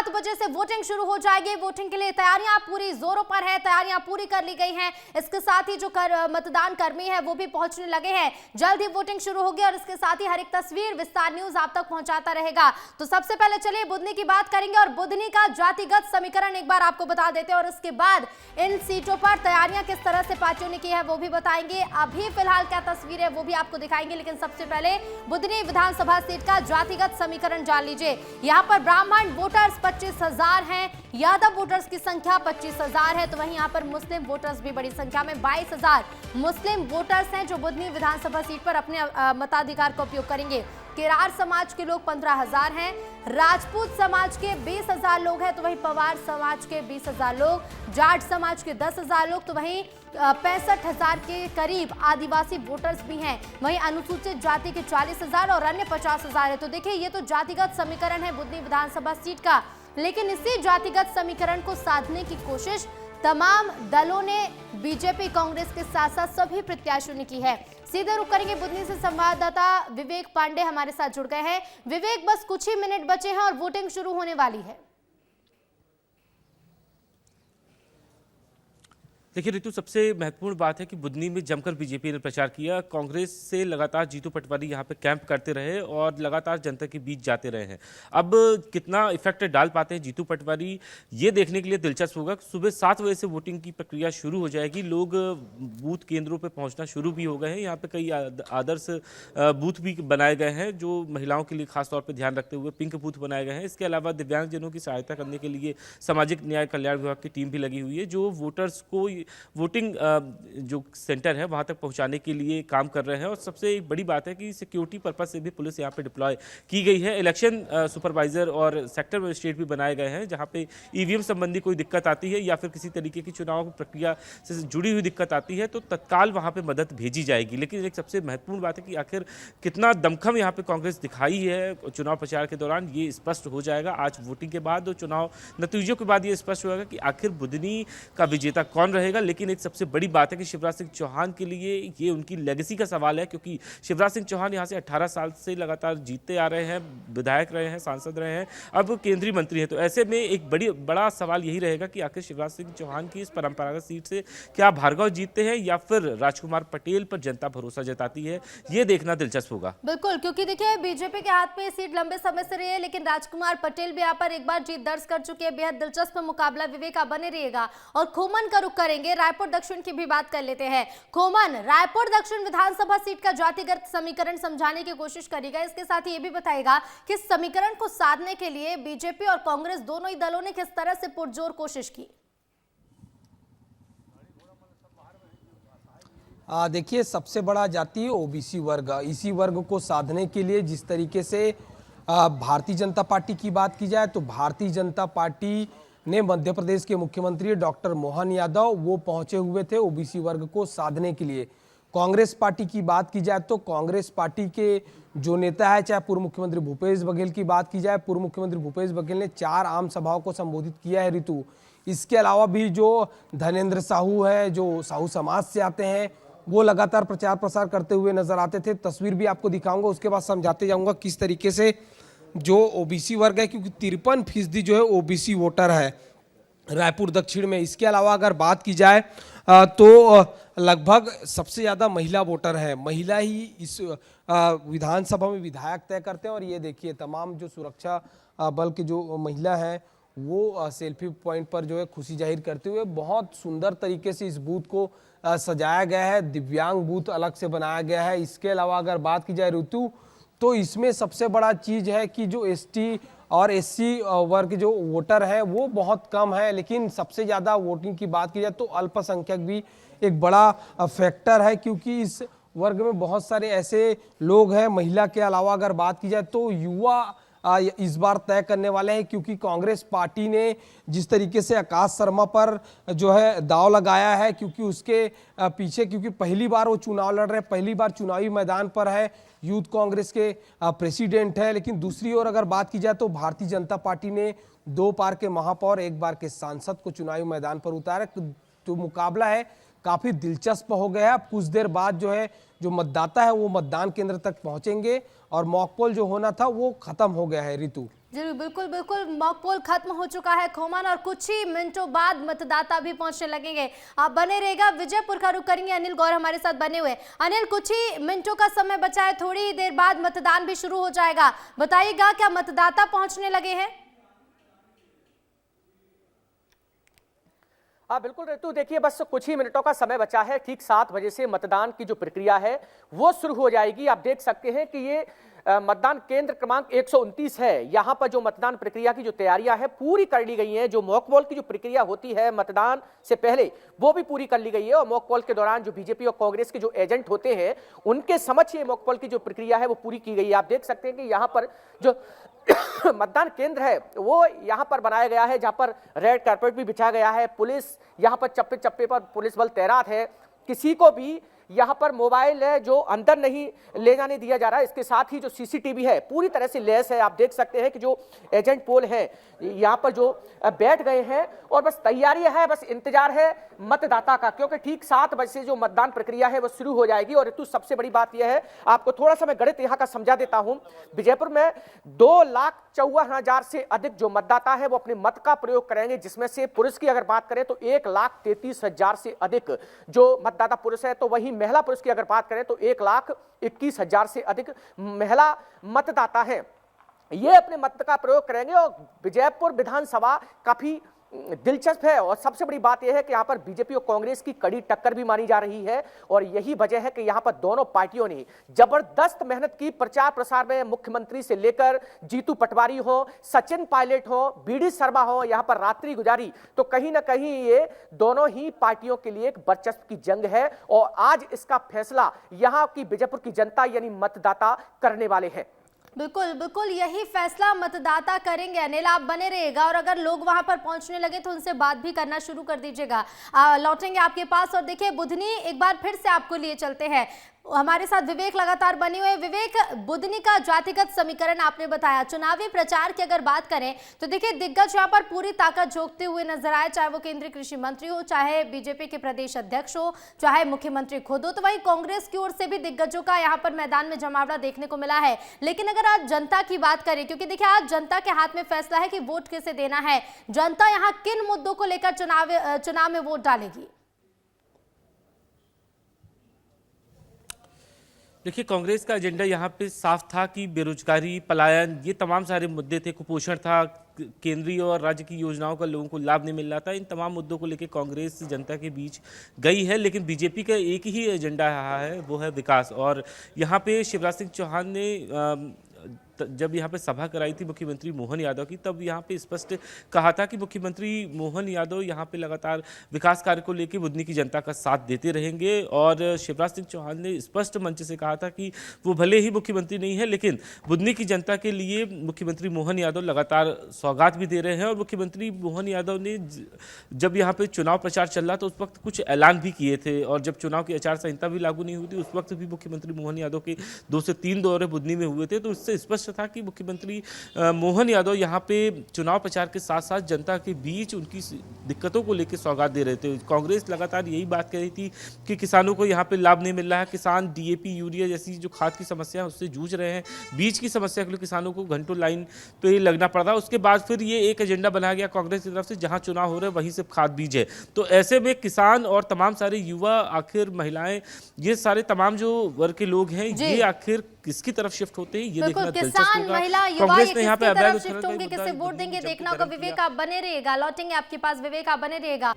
7 बजे से वोटिंग शुरू हो जाएगी। वोटिंग के लिए तैयारियां पूरी जोरों पर है, तैयारियां पूरी कर ली गई हैं। इसके साथ ही जो मतदान कर्मी है वो भी पहुंचने लगे हैं। जल्द ही वोटिंग शुरू होगी और इसके साथ ही हर एक तस्वीर विस्तार न्यूज आप तक पहुंचाता रहेगा। तो सबसे पहले चलिए बुधनी की बात करेंगे और बुधनी का जातिगत समीकरण एक बार आपको बता देते हैं और इसके बाद इन सीटों पर तैयारियां किस तरह से पार्टियों ने की है वो भी बताएंगे। अभी फिलहाल क्या तस्वीर है वो भी आपको दिखाएंगे, लेकिन सबसे पहले बुधनी विधानसभा सीट का जातिगत समीकरण जान लीजिए। यहां पर ब्राह्मण वोटर्स 25,000 हैं, यादव वोटर्स की संख्या 25,000 है, तो वहीं यहां पर मुस्लिम वोटर्स भी बड़ी संख्या में 22,000 मुस्लिम वोटर्स हैं जो बुधनी विधानसभा सीट पर अपने मताधिकार का उपयोग करेंगे। किरार समाज के लोग 15,000 हैं, राजपूत समाज के 20,000 लोग हैं, तो वहीं पवार समाज के 20,000 लोग, जाट समाज के 10,000 लोग, तो वहीं 65,000 के करीब आदिवासी वोटर्स भी हैं। वहीं अनुसूचित जाति के 40,000 और अन्य 50,000 है। तो देखिए ये तो जातिगत समीकरण है बुधनी विधानसभा सीट का, लेकिन इसी जातिगत समीकरण को साधने की कोशिश तमाम दलों ने बीजेपी कांग्रेस के साथ साथ सभी प्रत्याशियों ने की है। सीधे रुक करेंगे बुधनी से संवाददाता विवेक पांडे हमारे साथ जुड़ गए हैं। विवेक, बस कुछ ही मिनट बचे हैं और वोटिंग शुरू होने वाली है। देखिए ऋतु, सबसे महत्वपूर्ण बात है कि बुधनी में जमकर बीजेपी ने प्रचार किया। कांग्रेस से लगातार जीतू पटवारी यहां पे कैंप करते रहे और लगातार जनता के बीच जाते रहे हैं। अब कितना इफेक्ट डाल पाते हैं जीतू पटवारी, ये देखने के लिए दिलचस्प होगा। सुबह 7 बजे से वोटिंग की प्रक्रिया शुरू हो जाएगी। लोग बूथ केंद्रों पर पहुंचना शुरू भी हो गए हैं। यहाँ पे कई आदर्श बूथ भी बनाए गए हैं जो महिलाओं के लिए खासतौर पर ध्यान रखते हुए पिंक बूथ बनाए गए हैं। इसके अलावा दिव्यांगजनों की सहायता करने के लिए सामाजिक न्याय कल्याण विभाग की टीम भी लगी हुई है जो वोटर्स को वोटिंग जो सेंटर है वहां तक पहुंचाने के लिए काम कर रहे हैं। और सबसे एक बड़ी बात है कि सिक्योरिटी पर्पस से भी पुलिस यहां पे डिप्लॉय की गई है। इलेक्शन सुपरवाइजर और सेक्टर मजिस्ट्रेट भी बनाए गए हैं। जहां पे ईवीएम संबंधी कोई दिक्कत आती है या फिर किसी तरीके की चुनाव प्रक्रिया से जुड़ी हुई दिक्कत आती है तो तत्काल वहां पे मदद भेजी जाएगी। लेकिन एक सबसे महत्वपूर्ण बात है कि आखिर कितना दमखम यहाँ पे कांग्रेस दिखाई है चुनाव प्रचार के दौरान, ये स्पष्ट हो जाएगा आज वोटिंग के बाद और चुनाव नतीजों के बाद ये स्पष्ट होगा कि आखिर बुधनी का विजेता कौन रहेगा। लेकिन एक सबसे बड़ी बात है कि शिवराज सिंह चौहान के लिए ये उनकी लेगेसी का सवाल है, क्योंकि शिवराज सिंह चौहान यहां से 18 साल से लगातार जीतते आ रहे हैं, विधायक रहे हैं, सांसद रहे हैं, अब केंद्रीय मंत्री हैं। तो ऐसे में एक बड़ा सवाल यही रहेगा कि आखिर शिवराज सिंह चौहान की इस परंपरागत सीट से क्या भार्गव जीतते हैं या फिर राजकुमार पटेल पर जनता भरोसा जताती है, ये देखना दिलचस्प होगा। बिल्कुल, क्योंकि देखिए बीजेपी के हाथ में सीट लंबे समय से रही है, लेकिन राजकुमार पटेल भी यहाँ पर एक बार जीत दर्ज कर चुके हैं। बेहद दिलचस्प मुकाबला विवेक आप बने रहिएगा और खोमन का रुख करेंगे। रायपुर दक्षिण की भी बात कर लेते हैं। खोमन, रायपुर दक्षिण विधानसभा सीट का जातिगत समीकरण समझाने की कोशिश करेगा, इसके साथ ही ये भी बताएगा कि समीकरण को साधने के लिए बीजेपी और कांग्रेस दोनों ही दलों ने किस तरह से पुरजोर कोशिश की। देखिए, सबसे बड़ा जाति ओबीसी वर्ग, इसी वर्ग को साधने के लिए जिस तरीके से भारतीय जनता पार्टी की बात की जाए तो भारतीय जनता पार्टी ने मध्य प्रदेश के मुख्यमंत्री डॉक्टर मोहन यादव वो पहुंचे हुए थे ओबीसी वर्ग को साधने के लिए। कांग्रेस पार्टी की बात की जाए तो कांग्रेस पार्टी के जो नेता है, चाहे पूर्व मुख्यमंत्री भूपेश बघेल की बात की जाए, पूर्व मुख्यमंत्री भूपेश बघेल ने 4 आम सभाओं को संबोधित किया है ऋतु। इसके अलावा भी जो धनेंद्र साहू है, जो साहू समाज से आते हैं, वो लगातार प्रचार प्रसार करते हुए नजर आते थे। तस्वीर भी आपको दिखाऊंगा, उसके बाद समझाते जाऊंगा किस तरीके से जो ओबीसी वर्ग है, क्योंकि 53% जो है ओबीसी वोटर है रायपुर दक्षिण में। इसके अलावा अगर बात की जाए तो लगभग सबसे ज़्यादा महिला वोटर है। महिला ही इस विधानसभा में विधायक तय करते हैं। और ये देखिए तमाम जो सुरक्षा बल के जो महिला हैं वो सेल्फी पॉइंट पर जो है खुशी जाहिर करते हुए बहुत सुंदर तरीके से इस बूथ को सजाया गया है। दिव्यांग बूथ अलग से बनाया गया है। इसके अलावा अगर बात की जाए ऋतु तो इसमें सबसे बड़ा चीज़ है कि जो एसटी और एससी वर्ग जो वोटर है वो बहुत कम है, लेकिन सबसे ज़्यादा वोटिंग की बात की जाए तो अल्पसंख्यक भी एक बड़ा फैक्टर है, क्योंकि इस वर्ग में बहुत सारे ऐसे लोग हैं। महिला के अलावा अगर बात की जाए तो युवा इस बार तय करने वाले हैं, क्योंकि कांग्रेस पार्टी ने जिस तरीके से आकाश शर्मा पर जो है दांव लगाया है, क्योंकि उसके पीछे क्योंकि पहली बार वो चुनाव लड़ रहे हैं, पहली बार चुनावी मैदान पर है, यूथ कांग्रेस के प्रेसिडेंट है। लेकिन दूसरी ओर अगर बात की जाए तो भारतीय जनता पार्टी ने 2 बार के महापौर, 1 बार के सांसद को चुनावी मैदान पर उतारा। तो मुकाबला है काफी दिलचस्प हो गया है। कुछ देर बाद जो है जो मतदाता है वो मतदान केंद्र तक पहुंचेंगे और मॉक पोल जो होना था वो खत्म हो गया है ऋतु। जी बिल्कुल बिल्कुल, मॉक पोल खत्म हो चुका है खोमन, और कुछ ही मिनटों बाद मतदाता भी पहुंचने लगेंगे। आप बने रहेगा, विजयपुर का रुख करेंगे, अनिल गौर हमारे साथ बने हुए। अनिल, कुछ ही मिनटों का समय बचा है, थोड़ी ही देर बाद मतदान भी शुरू हो जाएगा, बताइएगा क्या मतदाता पहुंचने लगे हैं? हाँ बिल्कुल ऋतु, देखिए बस कुछ ही मिनटों का समय बचा है। ठीक 7 बजे से मतदान की जो प्रक्रिया है वो शुरू हो जाएगी। आप देख सकते हैं कि ये मतदान केंद्र क्रमांक 129 है। यहाँ पर जो मतदान प्रक्रिया की जो तैयारियां हैं पूरी कर ली गई हैं। जो मॉक पोल की जो प्रक्रिया होती है मतदान से पहले वो भी पूरी कर ली गई है, और मॉक पोल के दौरान जो बीजेपी और कांग्रेस के जो एजेंट होते हैं उनके समक्ष ये मॉक पोल की जो प्रक्रिया है वो पूरी की गई है। आप देख सकते हैं कि यहाँ पर जो मतदान केंद्र है वो यहाँ पर बनाया गया है, जहाँ पर रेड कारपेट भी बिछा गया है। पुलिस यहाँ पर चप्पे चप्पे पर पुलिस बल तैनात है। किसी को भी यहाँ पर मोबाइल है जो अंदर नहीं ले जाने दिया जा रहा है। इसके साथ ही जो सीसीटीवी है पूरी तरह से लैस है। आप देख सकते हैं कि जो एजेंट पोल है यहाँ पर जो बैठ गए हैं, और बस तैयारी है, बस इंतजार है मतदाता का, क्योंकि ठीक 7 बजे से जो मतदान प्रक्रिया है वो शुरू हो जाएगी। और ऋतु, सबसे बड़ी बात यह है, आपको थोड़ा सा मैं गणित यहाँ का समझा देता हूँ। विजयपुर में 2,54,000 से अधिक जो मतदाता है वो अपने मत का प्रयोग करेंगे, जिसमें से पुरुष की अगर बात करें तो 1,33,000 से अधिक जो मतदाता पुरुष है, तो वही महिला पुरुष की अगर बात करें तो 1,21,000 से अधिक महिला मतदाता हैं। ये अपने मत का प्रयोग करेंगे। और विजयपुर विधानसभा काफी दिलचस्प है, और सबसे बड़ी बात यह है कि यहाँ पर बीजेपी और कांग्रेस की कड़ी टक्कर भी मानी जा रही है। और यही वजह है कि यहाँ पर दोनों पार्टियों ने जबरदस्त मेहनत की। प्रचार प्रसार में मुख्यमंत्री से लेकर जीतू पटवारी हो, सचिन पायलट हो, बीडी शर्मा हो, यहाँ पर रात्रि गुजारी। तो कहीं ना कहीं ये दोनों ही पार्टियों के लिए एक वर्चस्व की जंग है, और आज इसका फैसला यहाँ की विजयपुर की जनता यानी मतदाता करने वाले हैं। बिल्कुल बिल्कुल, यही फैसला मतदाता करेंगे। अनिल, आप बने रहेगा, और अगर लोग वहां पर पहुंचने लगे तो उनसे बात भी करना शुरू कर दीजिएगा। लौटेंगे आपके पास। और देखिए बुधनी, एक बार फिर से आपको लिए चलते हैं, हमारे साथ विवेक लगातार बने हुए। विवेक, बुधनी का जातिगत समीकरण आपने बताया। चुनावी प्रचार की अगर बात करें तो देखिए दिग्गज यहाँ पर पूरी ताकत झोंकते हुए नजर आए, चाहे वो केंद्रीय कृषि मंत्री हो, चाहे बीजेपी के प्रदेश अध्यक्ष हो, चाहे मुख्यमंत्री खुद हो। तो वहीं कांग्रेस की ओर से भी दिग्गजों का यहाँ पर मैदान में जमावड़ा देखने को मिला है। लेकिन अगर आज जनता की बात करें, क्योंकि देखिए आज जनता के हाथ में फैसला है कि वोट किसे देना है, जनता यहाँ किन मुद्दों को लेकर चुनाव में वोट डालेगी? देखिए, कांग्रेस का एजेंडा यहाँ पे साफ था कि बेरोजगारी, पलायन, ये तमाम सारे मुद्दे थे। कुपोषण था, केंद्रीय और राज्य की योजनाओं का लोगों को लाभ नहीं मिल रहा था। इन तमाम मुद्दों को लेकर कांग्रेस जनता के बीच गई है। लेकिन बीजेपी का एक ही एजेंडा रहा है, वो है विकास। और यहाँ पे शिवराज सिंह चौहान ने जब यहाँ पे सभा कराई थी मुख्यमंत्री मोहन यादव की, तब यहाँ पे स्पष्ट कहा था कि मुख्यमंत्री मोहन यादव यहाँ पे लगातार विकास कार्य को लेकर बुधनी की जनता का साथ देते रहेंगे। और शिवराज सिंह चौहान ने स्पष्ट मंच से कहा था कि वो भले ही मुख्यमंत्री नहीं है, लेकिन बुधनी की जनता के लिए मुख्यमंत्री मोहन यादव लगातार सौगात भी दे रहे हैं। और मुख्यमंत्री मोहन यादव ने जब यहाँ पे चुनाव प्रचार चल रहा था उस वक्त कुछ ऐलान भी किए थे, और जब चुनाव की आचार संहिता भी लागू नहीं हुई थी उस वक्त भी मुख्यमंत्री मोहन यादव के 2 से 3 दौरे बुधनी में हुए थे। तो इससे स्पष्ट था कि मुख्यमंत्री मोहन यादव यहाँ पे चुनाव प्रचार के साथ साथ जनता के बीच उनकी दिक्कतों को लेकर सौगात दे रहे थे। कांग्रेस लगातार यही बात कह रही थी कि किसानों को यहाँ पे लाभ नहीं मिल रहा है, किसान डीएपी, यूरिया जैसी जो खाद की समस्या है उससे जूझ रहे हैं, बीज की समस्या के लिए किसानों को घंटों लाइन पे लगना पड़ रहा है। उसके बाद फिर ये एक एजेंडा बनाया गया कांग्रेस की तरफ से, जहाँ चुनाव हो रहे हैं वहीं से खाद बीज है। तो ऐसे में किसान और तमाम सारे युवा, आखिर महिलाएं, ये सारे तमाम जो वर्ग के लोग हैं, ये आखिर किसकी तरफ शिफ्ट होते हैं ये देखना दिलचस्प होगा। महिला, युवा, ये किसकी तरफ शिफ्ट होंगे, किसे वोट देंगे, देखना होगा। विवेक, आप बने रहिएगा, लौटेंगे आपके पास। विवेक, आप बने रहिएगा।